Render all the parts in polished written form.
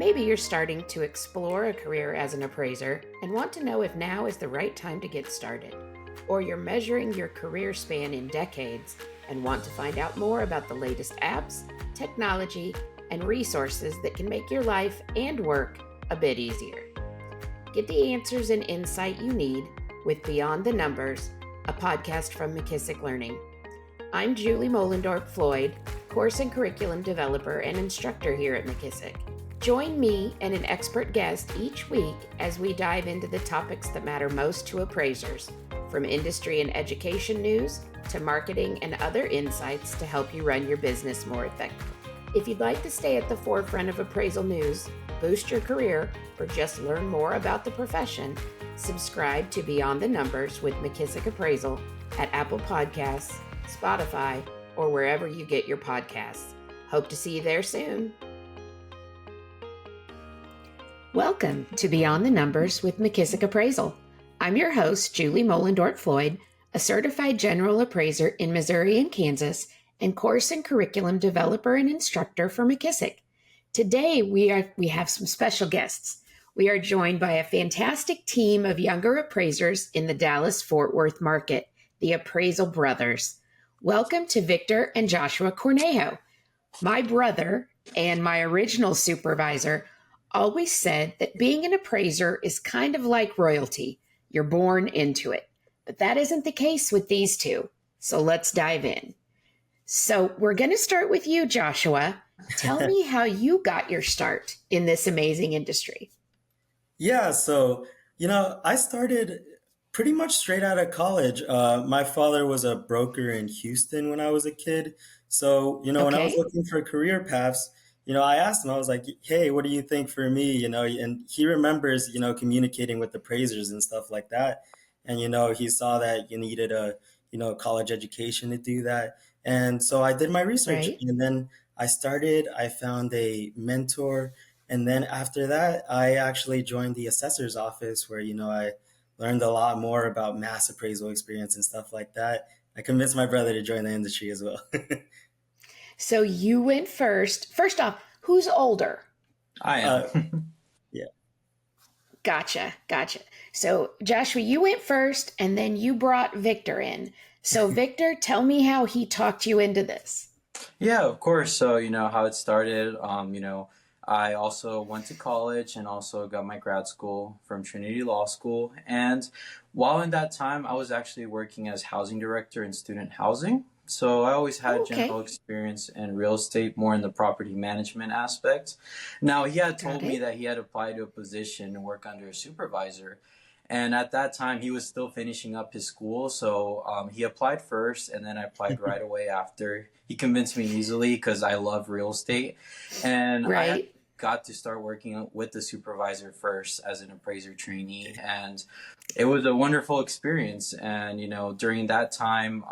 Maybe you're starting to explore a career as an appraiser and want to know if now is the right time to get started. Or you're measuring your career span in decades and want to find out more about the latest apps, technology, and resources that can make your life and work a bit easier. Get the answers and insight you need with Beyond the Numbers, a podcast from McKissock Learning. I'm Julie Mollendorp Floyd, course and curriculum developer and instructor here at McKissock. Join me and an expert guest each week as we dive into the topics that matter most to appraisers, from industry and education news to marketing and other insights to help you run your business more effectively. If you'd like to stay at the forefront of appraisal news, boost your career, or just learn more about the profession, subscribe to Beyond the Numbers with McKissock Appraisal at Apple Podcasts, Spotify, or wherever you get your podcasts. Hope to see you there soon. Welcome to Beyond the Numbers with McKissock Appraisal. I'm your host, Julie Mollendorp Floyd, a certified general appraiser in Missouri and Kansas, and course and curriculum developer and instructor for McKissock. Today, we have some special guests. We are joined by a fantastic team of younger appraisers in the Dallas-Fort Worth market, the Appraisal Brothers. Welcome to Victor and Joshua Cornejo. My brother and my original supervisor always said that being an appraiser is kind of like royalty. You're born into it. But that isn't the case with these two. So let's dive in. So we're going to start with you, Joshua. Tell me how you got your start in this amazing industry. Yeah, so, I started pretty much straight out of college. My father was a broker in Houston when I was a kid. So, when I was looking for career paths, I asked him, I was like, hey, what do you think for me? And he remembers, communicating with appraisers and stuff like that. And, he saw that you needed a, college education to do that. And so I did my research, and then I found a mentor. And then after that, I actually joined the assessor's office where, I learned a lot more about mass appraisal experience and stuff like that. I convinced my brother to join the industry as well. So you went first. First off, who's older? I am. Yeah. Gotcha. So Joshua, you went first and then you brought Victor in. So Victor, tell me how he talked you into this. Yeah, of course. So, how it started, I also went to college and also got my grad school from Trinity Law School. And while in that time, I was actually working as housing director in student housing. So I always had general experience in real estate, more in the property management aspect. Now, he had told me that he had applied to a position to work under a supervisor. And at that time, he was still finishing up his school. So he applied first, and then I applied right away after. He convinced me easily because I love real estate. And I got to start working with the supervisor first as an appraiser trainee. And it was a wonderful experience. And, during that time,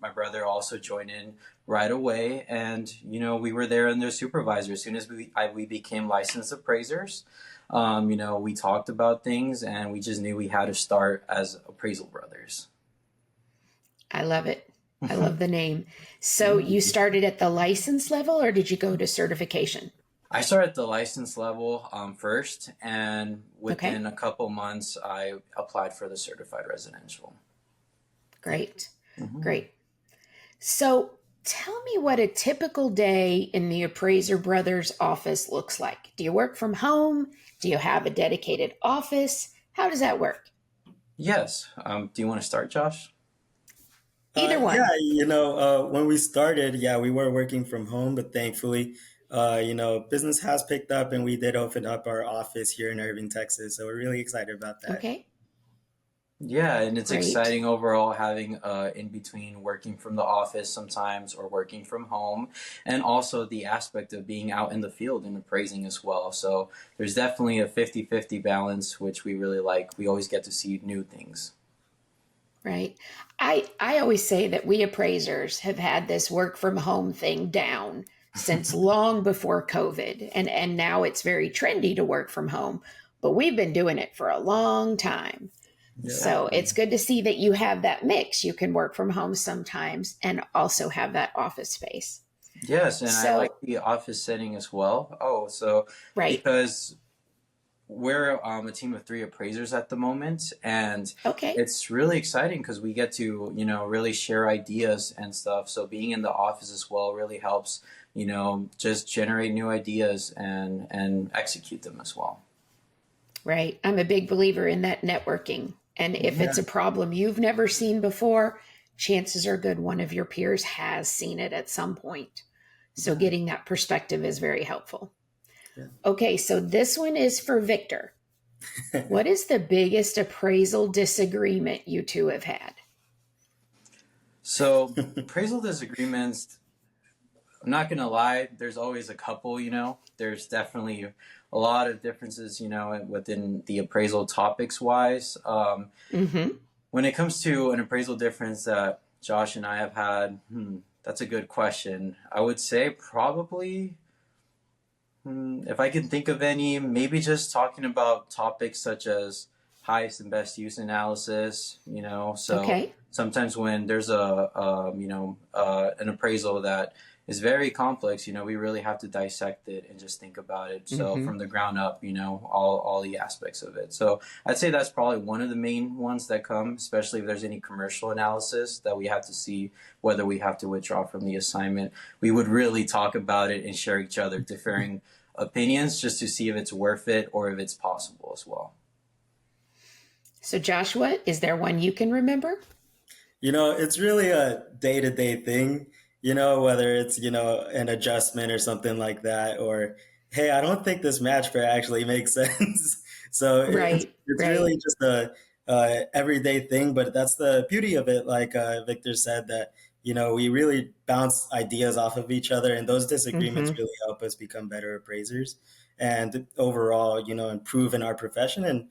my brother also joined in right away. And, we were there under supervisor. As soon as we became licensed appraisers, we talked about things and we just knew we had to start as Appraisal Brothers. I love it. I love the name. So you started at the license level or did you go to certification? I started at the license level first, and within a couple months, I applied for the certified residential. Great. So tell me what a typical day in the Appraiser Brothers office looks like. Do you work from home? Do you have a dedicated office? How does that work? Yes. Do you want to start, Josh? Either one. Yeah, when we started, we were working from home, but thankfully, business has picked up and we did open up our office here in Irving, Texas. So we're really excited about that. Okay. Yeah, and it's exciting overall having in between working from the office sometimes or working from home, and also the aspect of being out in the field and appraising as well. So there's definitely a 50-50 balance, which we really like. We always get to see new things. Right. I always say that we appraisers have had this work from home thing down since long before COVID. And now it's very trendy to work from home, but we've been doing it for a long time. Yeah. So it's good to see that you have that mix. You can work from home sometimes and also have that office space. Yes, and I like So, the office setting as well. Oh, so right. because we're a team of three appraisers at the moment, and Okay. it's really exciting because we get to, really share ideas and stuff. So being in the office as well really helps, just generate new ideas and execute them as well. Right. I'm a big believer in that networking. And if Yeah. it's a problem you've never seen before, chances are good one of your peers has seen it at some point. So Yeah. getting that perspective is very helpful. Yeah. Okay, so this one is for Victor. What is the biggest appraisal disagreement you two have had? So appraisal disagreements, I'm not gonna lie, there's always a couple. There's definitely a lot of differences, within the appraisal topics wise. Mm-hmm. When it comes to an appraisal difference that Josh and I have had, that's a good question. I would say probably, if I can think of any, maybe just talking about topics such as highest and best use analysis. So Okay. sometimes when there's an appraisal that is very complex, we really have to dissect it and just think about it. So Mm-hmm. from the ground up, all the aspects of it. So I'd say that's probably one of the main ones that come, especially if there's any commercial analysis that we have to see whether we have to withdraw from the assignment. We would really talk about it and share each other differing opinions just to see if it's worth it or if it's possible as well. So, Joshua, is there one you can remember? It's really a day-to-day thing, whether it's, an adjustment or something like that, or, hey, I don't think this match pair actually makes sense. So it's, Right, it's right. really just a everyday thing, but that's the beauty of it. Like Victor said, that, we really bounce ideas off of each other, and those disagreements Mm-hmm. really help us become better appraisers and overall, improve in our profession and,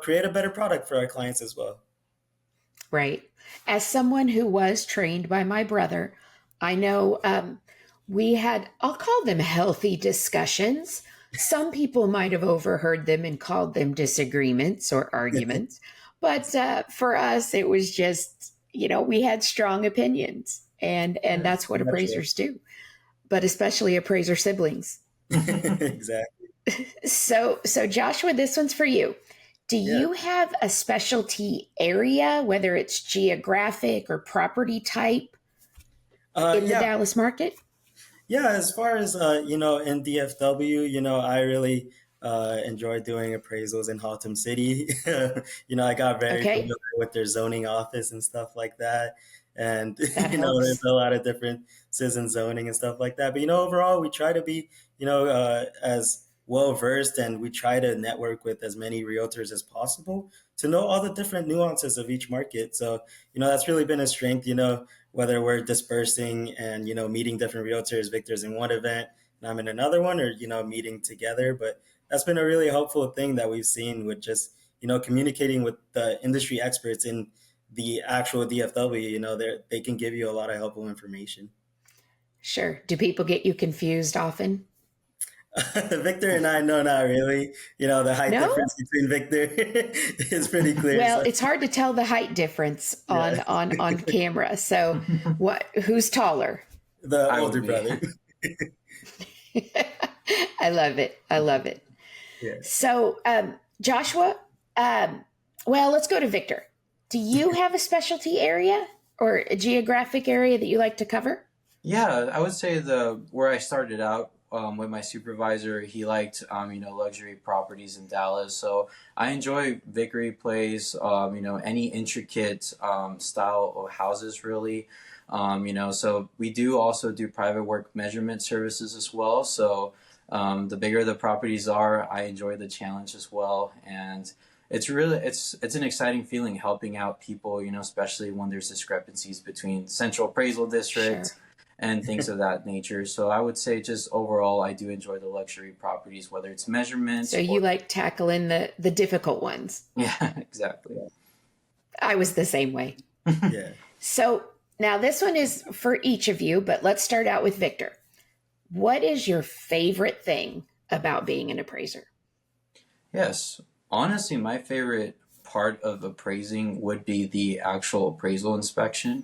create a better product for our clients as well. Right. As someone who was trained by my brother, I know we had, I'll call them healthy discussions. Some people might have overheard them and called them disagreements or arguments. But for us, it was just, we had strong opinions. And Yeah, that's what natural. appraisers do, but especially appraiser siblings. Exactly. So Joshua, this one's for you. Do Yeah. you have a specialty area, whether it's geographic or property type, in the Yeah. Dallas market? Yeah. As far as, in DFW, I really enjoy doing appraisals in Haltom City. I got very Okay, familiar with their zoning office and stuff like that. And, that there's helps. a lot of different citizen zoning and stuff like that. But, overall, we try to be, as well versed, and we try to network with as many realtors as possible to know all the different nuances of each market. So, that's really been a strength, whether we're dispersing and, meeting different realtors. Victor's in one event and I'm in another one, or, meeting together. But that's been a really helpful thing that we've seen with just, communicating with the industry experts in the actual DFW. They can give you a lot of helpful information. Sure. Do people get you confused often? Victor and I, no, not really. The height No? difference between Victor is pretty clear. Well, So it's hard to tell the height difference yeah, on camera. So, what? Who's taller? the I older would be. brother. I love it. I love it. Yeah. So, Joshua, well, let's go to Victor. Do you have a specialty area or a geographic area that you like to cover? Yeah, I would say the where I started out with my supervisor, he liked luxury properties in Dallas. So I enjoy Vickery Place, any intricate style of houses really. So we do also do private work measurement services as well. So the bigger the properties are, I enjoy the challenge as well, and it's an exciting feeling helping out people, especially when there's discrepancies between central appraisal Sure. district and things of that nature. So I would say just overall, I do enjoy the luxury properties, whether it's So measurements you or like tackling the difficult ones. yeah, exactly. I was the same way. Yeah. So now this one is for each of you, but let's start out with Victor. What is your favorite thing about being an appraiser? Yes, honestly, my favorite part of appraising would be the actual appraisal inspection.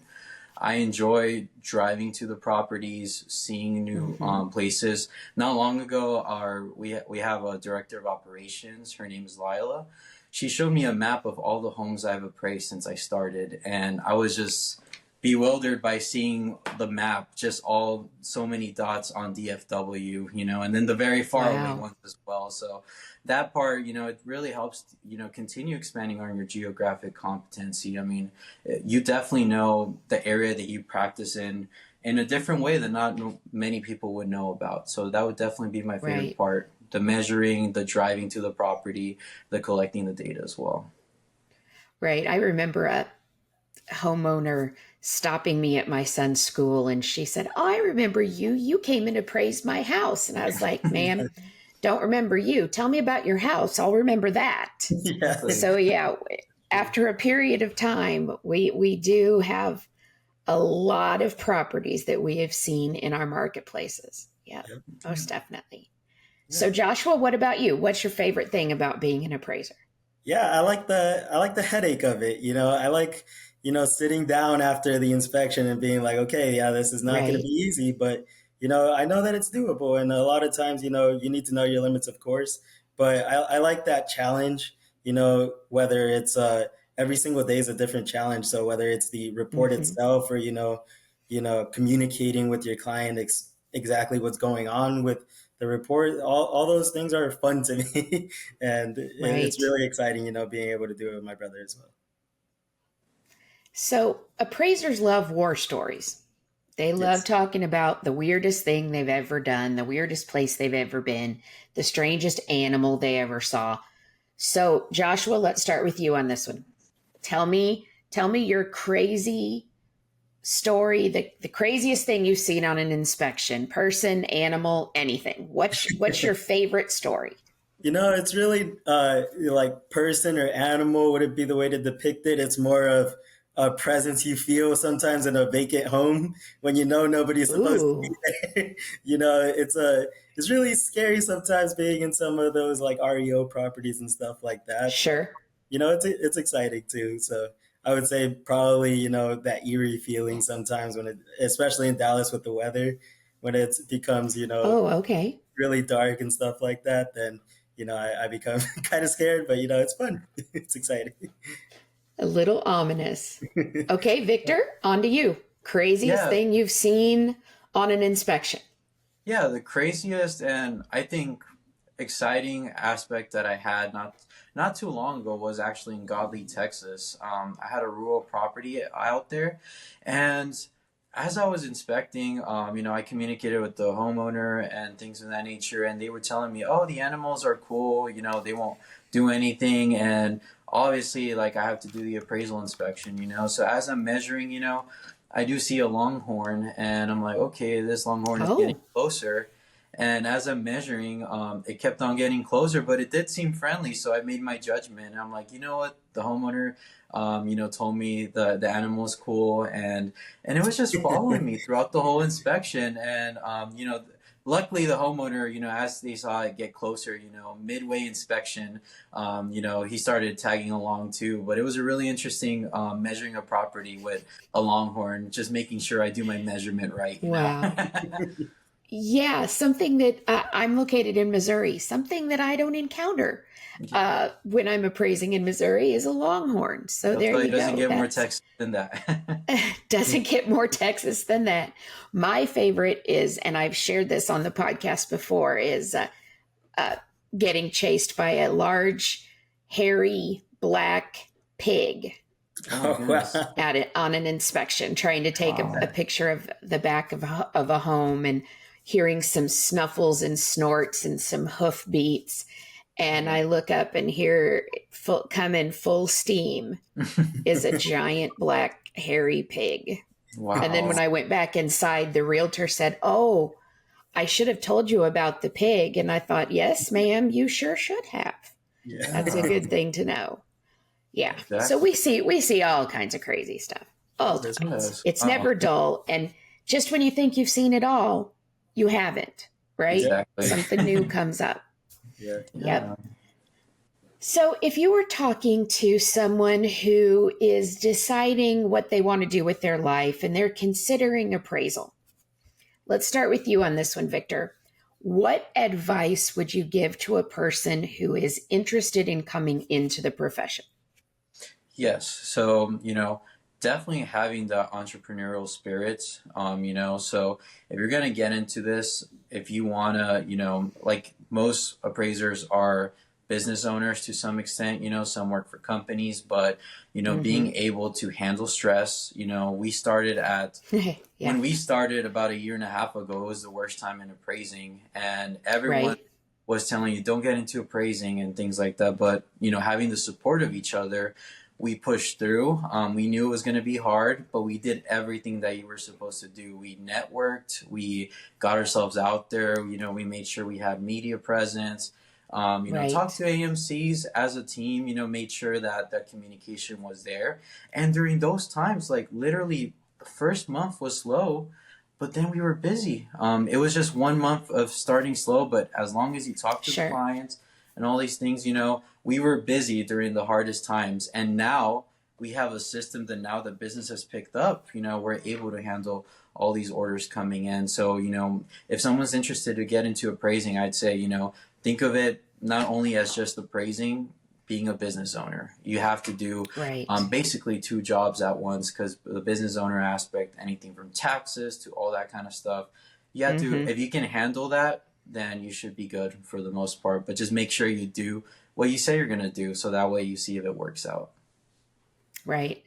I enjoy driving to the properties, seeing new places. Not long ago, we have a director of operations. Her name is Lila. She showed me a map of all the homes I've appraised since I started, and I was just bewildered by seeing the map, just all so many dots on DFW, and then the very far away ones as well. So that part, it really helps, continue expanding on your geographic competency. I mean, you definitely know the area that you practice in a different way that not many people would know about. So that would definitely be my favorite part. The measuring, the driving to the property, the collecting the data as well. Right. I remember a homeowner stopping me at my son's school, and she said, "Oh, I remember you. You came and appraised my house." And I was like, "Ma'am, don't remember you. Tell me about your house. I'll remember that." Yeah. So yeah, after a period of time, we do have a lot of properties that we have seen in our marketplaces. Yeah, most definitely. Yeah. So Joshua, what about you? What's your favorite thing about being an appraiser? Yeah, I like the headache of it. I like, sitting down after the inspection and being like, okay, yeah, this is not going to be easy, but I know that it's doable. And a lot of times, you need to know your limits, of course, but I like that challenge, whether it's every single day is a different challenge. So whether it's the report itself or, communicating with your client exactly what's going on with the report, all those things are fun to me. And it's really exciting, being able to do it with my brother as well. So appraisers love war stories. They love talking about the weirdest thing they've ever done, the weirdest place they've ever been, the strangest animal they ever saw. So Joshua, let's start with you on this one. Tell me your crazy story, the craziest thing you've seen on an inspection, person, animal, anything. What's your favorite story? It's really like person or animal wouldn't be the way to depict it. It's more of a presence you feel sometimes in a vacant home when nobody's supposed to be there. It's really scary sometimes being in some of those like REO properties and stuff like that. Sure. It's exciting too. So I would say probably, that eerie feeling sometimes especially in Dallas with the weather, when it becomes, really dark and stuff like that, then, I become kind of scared, but, it's fun. It's exciting. A little ominous. Okay, Victor, on to you. Craziest thing you've seen on an inspection. Yeah, the craziest and I think exciting aspect that I had not too long ago was actually in Godley, Texas. I had a rural property out there, and as I was inspecting, I communicated with the homeowner and things of that nature, and they were telling me, "Oh, the animals are cool. They won't do anything." And obviously, like I have to do the appraisal inspection. So as I'm measuring, I do see a longhorn, and I'm like, okay, this longhorn is getting closer. And as I'm measuring, it kept on getting closer, but it did seem friendly. So I made my judgment. And I'm like, you know what? The homeowner, told me the animal's cool. And it was just following me throughout the whole inspection. And, luckily the homeowner, as they saw it get closer, midway inspection, he started tagging along too. But it was a really interesting measuring a property with a longhorn, just making sure I do my measurement right. Wow. Yeah, something that I'm located in Missouri. Something that I don't encounter when I'm appraising in Missouri is a longhorn. So there you go. Doesn't get more Texas than that. Doesn't get more Texas than that. My favorite is, and I've shared this on the podcast before, is getting chased by a large, hairy, black pig. On an inspection, trying to take a picture of the back of a home and hearing some snuffles and snorts and some hoof beats. And I look up and hear come in full steam is a giant black hairy pig. Wow. And then when I went back inside, the realtor said, "Oh, I should have told you about the pig." And I thought, yes, ma'am, you sure should have. Yeah. That's a good thing to know. Yeah. Exactly. So we see all kinds of crazy stuff. Oh, it's never dull. And just when you think you've seen it all, you haven't, right? Exactly. Something new comes up. Yeah. Yep. So, if you were talking to someone who is deciding what they want to do with their life and they're considering appraisal, let's start with you on this one, Victor. What advice would you give to a person who is interested in coming into the profession? Yes. So, definitely having the entrepreneurial spirit, so if you're going to get into this, if you want to, like most appraisers are business owners to some extent, some work for companies, but, being able to handle stress, we started Yeah. when we started about a year and a half ago, it was the worst time in appraising, and everyone Right. was telling you don't get into appraising and things like that. But having the support of each other, we pushed through. We knew it was going to be hard, but we did everything that you were supposed to do. We networked, we got ourselves out there. We made sure we had media presence. Talked Right. to AMCs as a team. Made sure that that communication was there. And during those times, like literally, the first month was slow, but then we were busy. It was just 1 month of starting slow, but as long as you talk to the Sure. clients and all these things, we were busy during the hardest times. And now we have a system that now the business has picked up, we're able to handle all these orders coming in. So, if someone's interested to get into appraising, I'd say, think of it not only as just appraising, being a business owner. You have to do Right. basically two jobs at once, because the business owner aspect, anything from taxes to all that kind of stuff, you have to, Mm-hmm. if you can handle that, then you should be good for the most part. But just make sure you do what you say you're going to do, so that way you see if it works out. Right.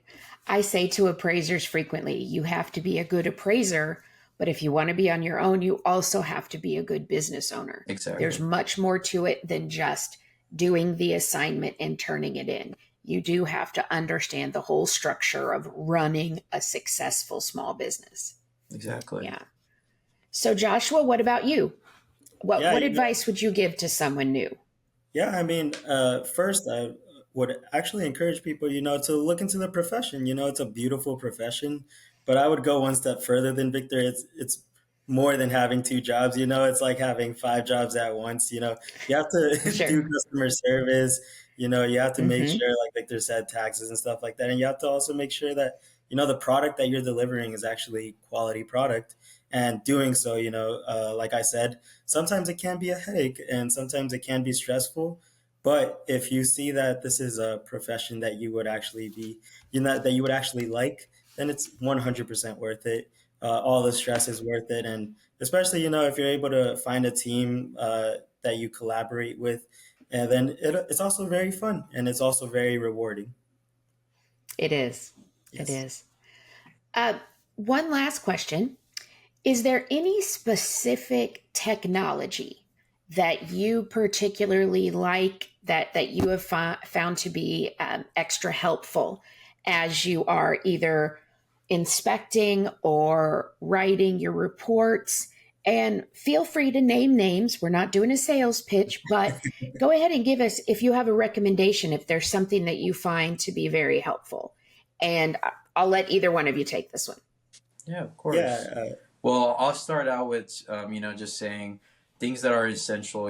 I say to appraisers frequently, you have to be a good appraiser, but if you want to be on your own, you also have to be a good business owner. There's Exactly. much more to it than just doing the assignment and turning it in. You do have to understand the whole structure of running a successful small business. Exactly. Yeah. So, Joshua, what about you? What Yeah, what advice would you give to someone new? yeah. I mean, first, I would actually encourage people, to look into the profession. It's a beautiful profession, but I would go one step further than Victor. It's more than having two jobs. It's like having five jobs at once. You have to Sure. do customer service. You have to make Mm-hmm. sure, like Victor said, taxes and stuff like that, and you have to also make sure that the product that you're delivering is actually quality product. And doing so, like I said, sometimes it can be a headache and sometimes it can be stressful. But if you see that this is a profession that you would actually be, that you would actually like, then it's 100% worth it. All the stress is worth it. And especially, if you're able to find a team that you collaborate with, and then it's also very fun and it's also very rewarding. It is. It Yes. is. Uh, One last question. Is there any specific technology that you particularly like that you have found to be extra helpful as you are either inspecting or writing your reports? And feel free to name names. We're not doing a sales pitch, but go ahead and give us, if you have a recommendation, if there's something that you find to be very helpful. And I'll let either one of you take this one. Yeah, of Yeah. course. Well, I'll start out with, just saying things that are essential,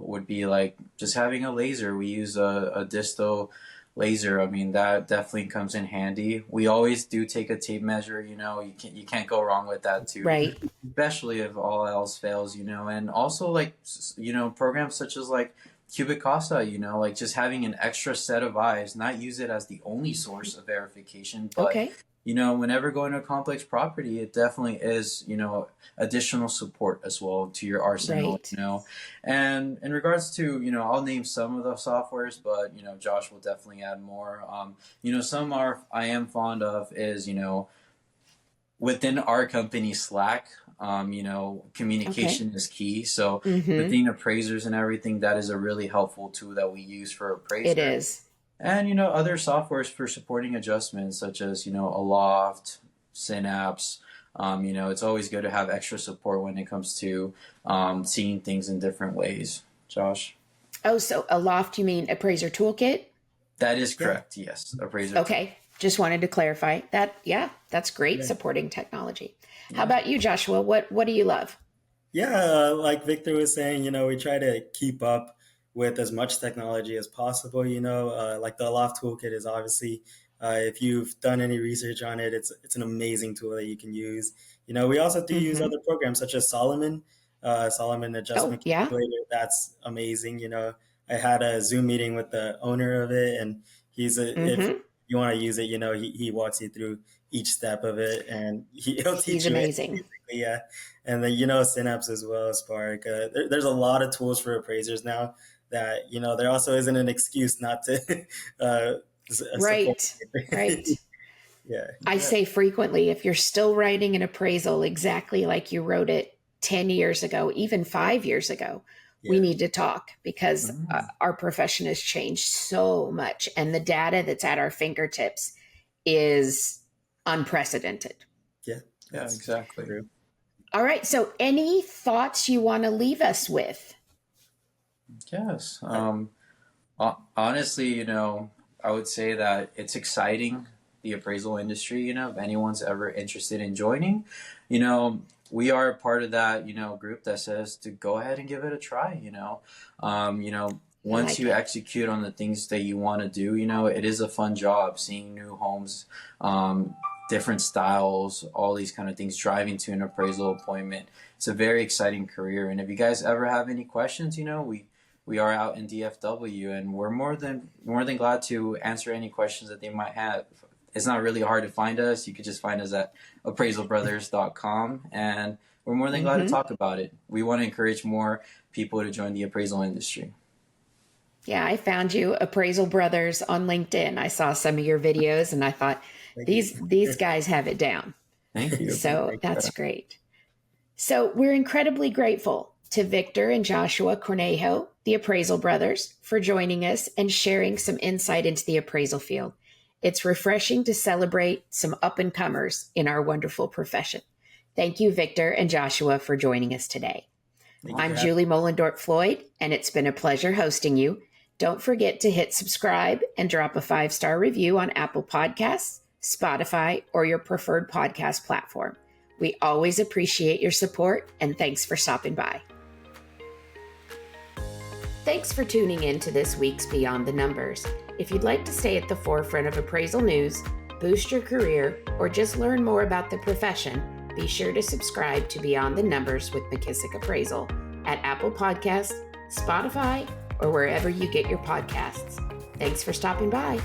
would be like just having a laser. We use a disto laser. I mean, that definitely comes in handy. We always do take a tape measure, you can't go wrong with that too, Right. especially if all else fails, and also like, programs such as like Cubic Casa, like just having an extra set of eyes, not use it as the only source of verification, but Okay. whenever going to a complex property, it definitely is, additional support as well to your arsenal, Right. And in regards to, I'll name some of the softwares, but, Josh will definitely add more. Some I am fond of is, within our company Slack, Okay. communication is key. So Mm-hmm. within appraisers and everything, that is a really helpful tool that we use for It appraisers. is. And other softwares for supporting adjustments such as Aloft, Synapse. It's always good to have extra support when it comes to seeing things in different ways. Josh, Oh, so Aloft, you mean Appraiser Toolkit? that is Yeah. correct. Yes, appraiser tool. Okay. Just wanted to clarify that. Yeah, that's great Yeah. supporting technology. How Yeah. about you, Joshua? What do you love? Yeah, like Victor was saying, we try to keep up with as much technology as possible. Like the Aloft Toolkit is obviously, if you've done any research on it, it's an amazing tool that you can use. We also do use other programs such as Solomon Oh, Adjustment yeah. Calculator. That's amazing. I had a Zoom meeting with the owner of it, and if you want to use it, he walks you through each step of it, and he'll teach He's you it, amazing. basically, yeah. And then Synapse as well, Spark. There's a lot of tools for appraisers now that there also isn't an excuse not to Right. support. Right. Yeah. I say frequently, if you're still writing an appraisal exactly like you wrote it 10 years ago, even 5 years ago, we need to talk, because our profession has changed so much, and the data that's at our fingertips is unprecedented. Yeah, exactly. True. All right. So any thoughts you want to leave us with? Yes. Honestly, I would say that it's exciting, the appraisal industry. If anyone's ever interested in joining, we are part of that, group that says to go ahead and give it a try. Once you execute on the things that you want to do, it is a fun job, seeing new homes, different styles, all these kind of things, driving to an appraisal appointment. It's a very exciting career. And if you guys ever have any questions, we are out in DFW, and we're more than glad to answer any questions that they might have. It's not really hard to find us. You could just find us at appraisalbrothers.com, and we're more than glad to talk about it. We want to encourage more people to join the appraisal industry. Yeah, I found you, Appraisal Brothers, on LinkedIn. I saw some of your videos, and I thought, these guys have it down. Thank you. So that's great. So we're incredibly grateful to Victor and Joshua Cornejo, the Appraisal Brothers, for joining us and sharing some insight into the appraisal field. It's refreshing to celebrate some up-and-comers in our wonderful profession. Thank you, Victor and Joshua, for joining us today. I'm Julie Mollendorp-Floyd, and it's been a pleasure hosting you. Don't forget to hit subscribe and drop a 5-star review on Apple Podcasts, Spotify, or your preferred podcast platform. We always appreciate your support, and thanks for stopping by. Thanks for tuning in to this week's Beyond the Numbers. If you'd like to stay at the forefront of appraisal news, boost your career, or just learn more about the profession, be sure to subscribe to Beyond the Numbers with McKissock Appraisal at Apple Podcasts, Spotify, or wherever you get your podcasts. Thanks for stopping by.